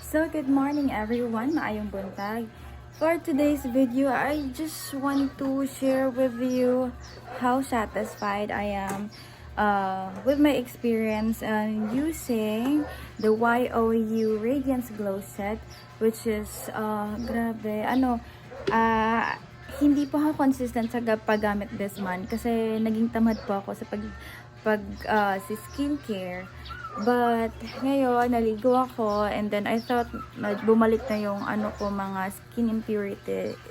So, good morning everyone, maayong buntag. For today's video, I just want to share with you how satisfied I am with my experience using the YOU Radiance Glow Set, which is, grabe, hindi po ako consistent sa paggamit this month kasi naging tamad po ako sa si skincare. But, ngayon, naligo ako and then I thought bumalik na yung mga skin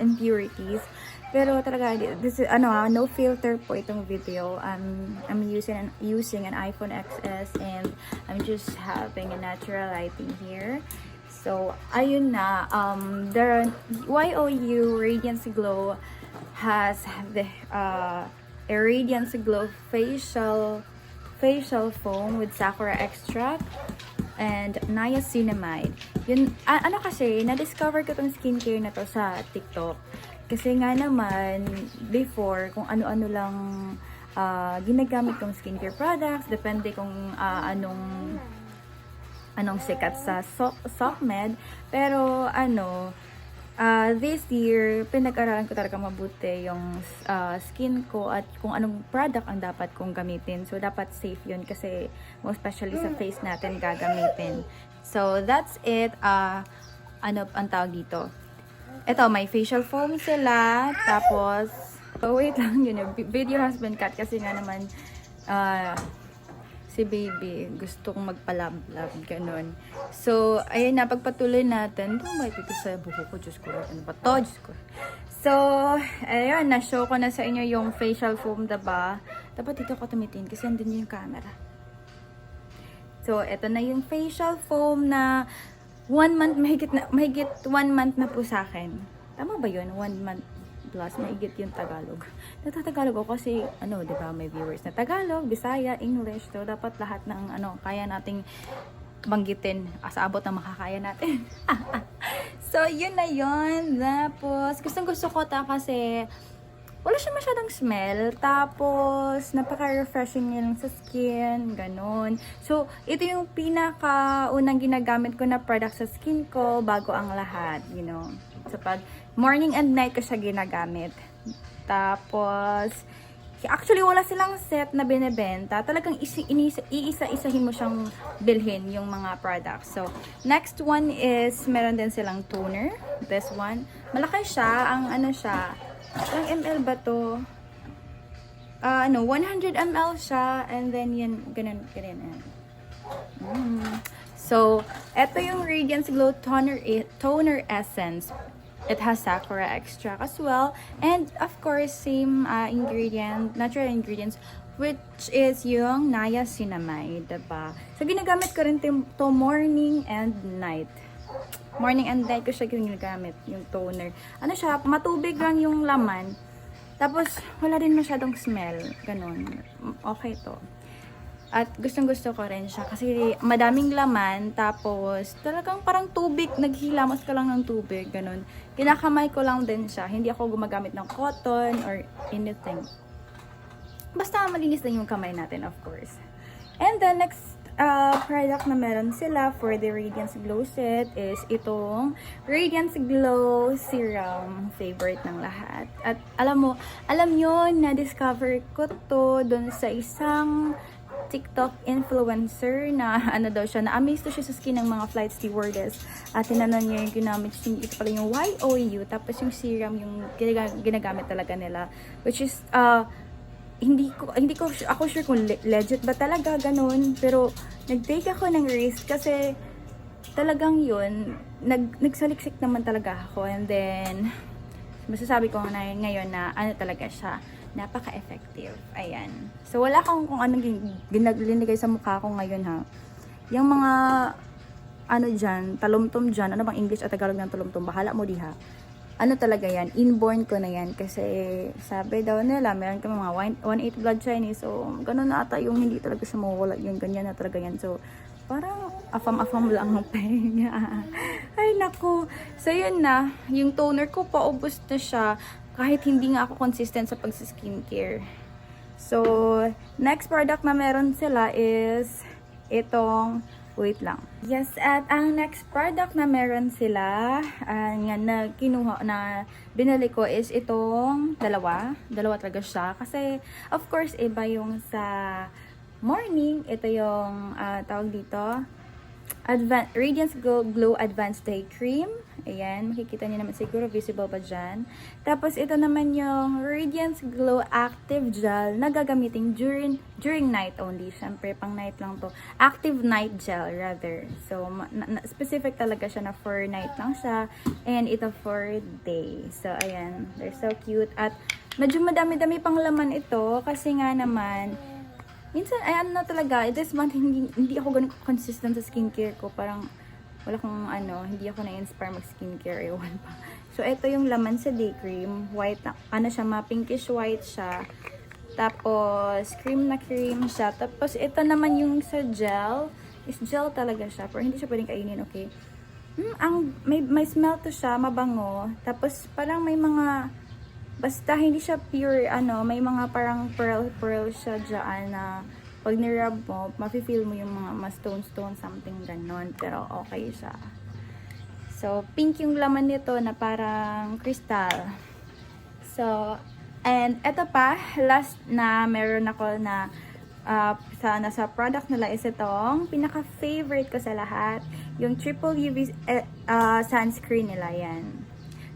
impurities. Pero talaga, this is, no filter po itong video. I'm using an iPhone XS and I'm just having a natural lighting here. So, ayun na, the YOU Radiance Glow has the a Radiance Glow facial foam with sakura extract and niacinamide. Yun, kasi, na-discover ko tong skincare na to sa TikTok. Kasi nga naman, before, kung ano-ano lang ginagamit kong skincare products, depende kung anong sikat sa SOCMED. Pero, this year, pinag-aralan ko talaga mabuti yung skin ko at kung anong product ang dapat kong gamitin. So, dapat safe yun kasi most especially sa face natin gagamitin. So, that's it. Ang tawag dito? Ito, may facial foam sila. Tapos, wait lang yun. Video has been cut kasi nga naman si baby gusto kong magpalab-lab, ganun. So, ayun na, pagpatuloy natin. May dito sa buko ko, Diyos ko. Ano ba to? Diyos ko. So, ayun, na-show ko na sa inyo yung facial foam, diba? Dapat dito ako tumitin kasi andun yung camera. So, eto na yung facial foam na 1 month, mahigit 1 month na po sa akin. Tama ba yun? 1 month plus, mahigit yung Tagalog. Natatagalog ako kasi, diba, may viewers na Tagalog, Bisaya, English. So, dapat lahat ng, kaya nating banggitin sa abot na makakaya natin. So, yun na yun. Tapos, gustong-gusto ko kasi wala siya masyadong smell. Tapos, napaka-refreshing niya lang sa skin. Ganon. So, ito yung pinaka-unang ginagamit ko na product sa skin ko bago ang lahat. So, pag morning and night ko siya ginagamit. Tapos, actually, wala silang set na binibenta. Talagang iisa-isahin mo siyang bilhin yung mga products. So, next one is, meron din silang toner. This one. Malaki siya. Ang siya, ilang ml ba to? 100 ml siya. And then, yan, ganun. So, eto yung Radiance Glow Toner Essence. It has sakura extract as well. And, of course, same natural ingredients, which is yung niacinamide, diba? So, ginagamit ko rin to morning and night. Morning and night ko siya ginagamit, yung toner. Siya, matubig lang yung laman. Tapos, wala din masyadong smell. Ganun. Okay to. At gustong-gusto ko rin siya kasi madaming laman, tapos talagang parang tubig, naghilamos ka lang ng tubig, ganun. Kinakamay ko lang din siya, hindi ako gumagamit ng cotton or anything. Basta malinis lang yung kamay natin, of course. And the next product na meron sila for the Radiance Glow set is itong Radiance Glow Serum, favorite ng lahat. At alam nyo, na-discover ko to dun sa isang TikTok influencer na daw siya, na-amaze to siya sa skin ng mga flight stewardess at tinanong niya yung ginamit, ito pala yung YOU, tapos yung serum yung ginagamit talaga nila, which is hindi ko ako sure kung legit ba talaga ganun, pero nag-take ako ng risk kasi talagang yun, nagsaliksik naman talaga ako, and then masasabi ko na ngayon na talaga siya, napaka-effective. Ayan. So, wala kung anong linigay sa mukha ko ngayon, ha. Yung mga, dyan, talumtom dyan, ano bang English at Tagalog ng talumtom, bahala mo diha. Talaga yan, inborn ko na yan. Kasi, sabi daw nila, meron kami mga 1/8 blood Chinese. So, ganun na ata yung hindi talaga siya mawala. Yung ganyan na talaga yan. So, parang afam-afam lang ang pahinga. Ay, naku. So, yun na. Yung toner ko, paubos na siya. Kahit hindi nga ako consistent sa pag-skincare. So, next product na meron sila is itong Wait lang. Yes, at ang next product na meron sila, nga na kinuha na binili ko is itong dalawa. Dalawa talaga siya. Kasi, of course, iba yung sa morning. Ito yung tawag dito, Radiance Glow Advanced Day Cream. Ayan, makikita niyo naman siguro, visible pa dyan. Tapos ito naman yung Radiance Glow Active Gel na gagamitin during night only. Siyempre, pang night lang to. Active Night Gel rather. So, specific talaga siya na for night lang siya. And ito for day. So, ayan, they're so cute. At medyo madami-dami pang laman ito kasi nga naman, minsan, ay ano talaga, this month, hindi ako ganun consistent sa skincare ko. Parang, wala kong hindi ako na-inspire mag-skincare, ewan pa. So, ito yung laman sa day cream. White, siya, pinkish white siya. Tapos, cream na cream siya. Tapos, ito naman yung sa gel. Is gel talaga siya, pero hindi siya pwedeng kainin, okay? May smell to siya, mabango. Tapos, parang may mga, basta hindi siya pure, may mga parang pearl siya dyan na pag nirub mo, mafe-feel mo yung mga stone, something ganon. Pero okay siya. So, pink yung laman nito na parang crystal. So, and eto pa, last na meron ako na nasa product nila is itong pinaka-favorite ko sa lahat. Yung triple UV sunscreen nila, yan.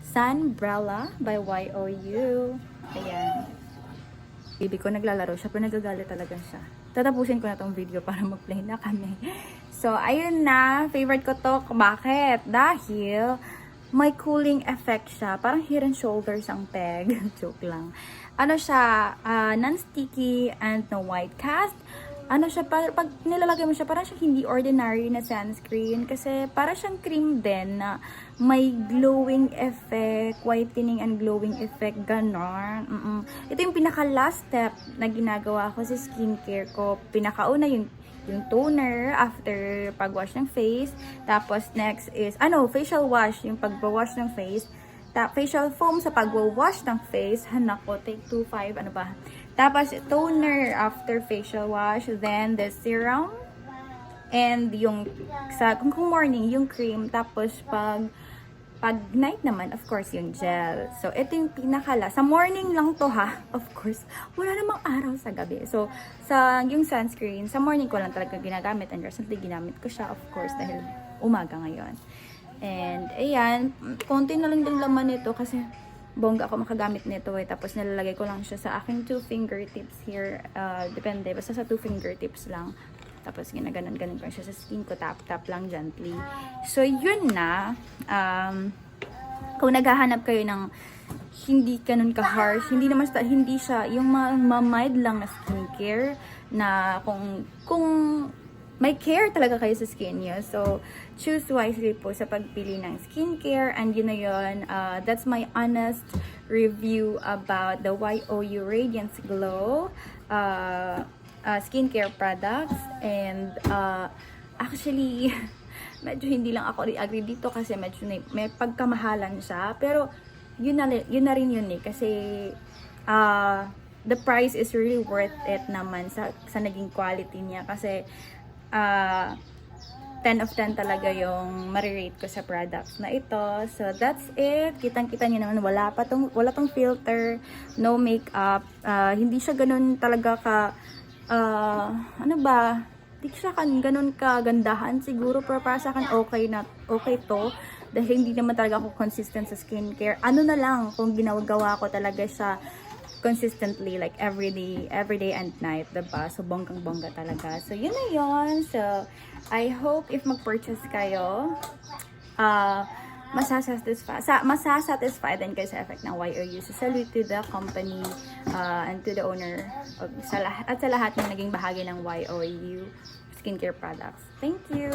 Sunbrella by YOU. Ayan. Baby ko naglalaro siya, pero nagagalit talaga siya. Tatapusin ko na tong video para mag-play na kami. So, ayun na. Favorite ko to. Bakit? Dahil may cooling effect siya. Parang Head and Shoulders ang peg. Joke lang. Ano siya? Non-sticky and no white cast. Ano siya, pag nilalagay mo siya, parang siya hindi ordinary na sunscreen. Kasi parang siyang cream din na may glowing effect, whitening and glowing effect, ganon. Ito yung pinaka-last step na ginagawa ko sa skincare ko. Pinakauna yung toner after pag-wash ng face. Tapos next is, facial wash, yung pag-wash ng face. Facial foam sa pag-wash ng face. Hanako, take 2.5, Tapos, toner after facial wash. Then, the serum. And yung, kung morning, yung cream. Tapos, pag night naman, of course, yung gel. So, ito yung sa morning lang to ha. Of course, wala namang araw sa gabi. So, yung sunscreen, sa morning ko lang talaga ginagamit. And recently, ginamit ko siya, of course, dahil umaga ngayon. And, ayan, konti na lang din laman nito kasi bongga ako makagamit nito eh. Tapos nilalagay ko lang siya sa aking 2 fingertips here. Depende, basta sa 2 fingertips lang. Tapos ginaganon-ganon ko siya sa skin ko. Tap-tap lang gently. So, yun na. Kung naghahanap kayo ng hindi ganun ka-harsh, hindi siya yung mild lang na skincare na kung may care talaga kayo sa skin niyo. So, choose wisely po sa pagpili ng skincare. And yun na yun. That's my honest review about the YOU Radiance Glow skincare products. And actually, medyo hindi lang ako agree dito kasi medyo may pagkamahalan siya. Pero yun na rin yun eh. Kasi the price is really worth it naman sa naging quality niya. Kasi 10 of 10 talaga yung marirate ko sa products na ito. So, that's it. Kitang-kita niyo naman, wala tong filter, no makeup. Hindi siya ganun talaga hindi siya ganun kagandahan siguro, pero para sa akin okay to. Dahil hindi naman talaga ako consistent sa skincare. Na lang, kung ginagawa ko talaga siya consistently, like every day and night, diba? So, bonggang-bongga talaga. So, yun na yun. So, I hope if mag-purchase kayo, masasatisfy din kayo sa effect ng YOU. So, salute to the company and to the owner at sa lahat ng naging bahagi ng YOU skincare products. Thank you!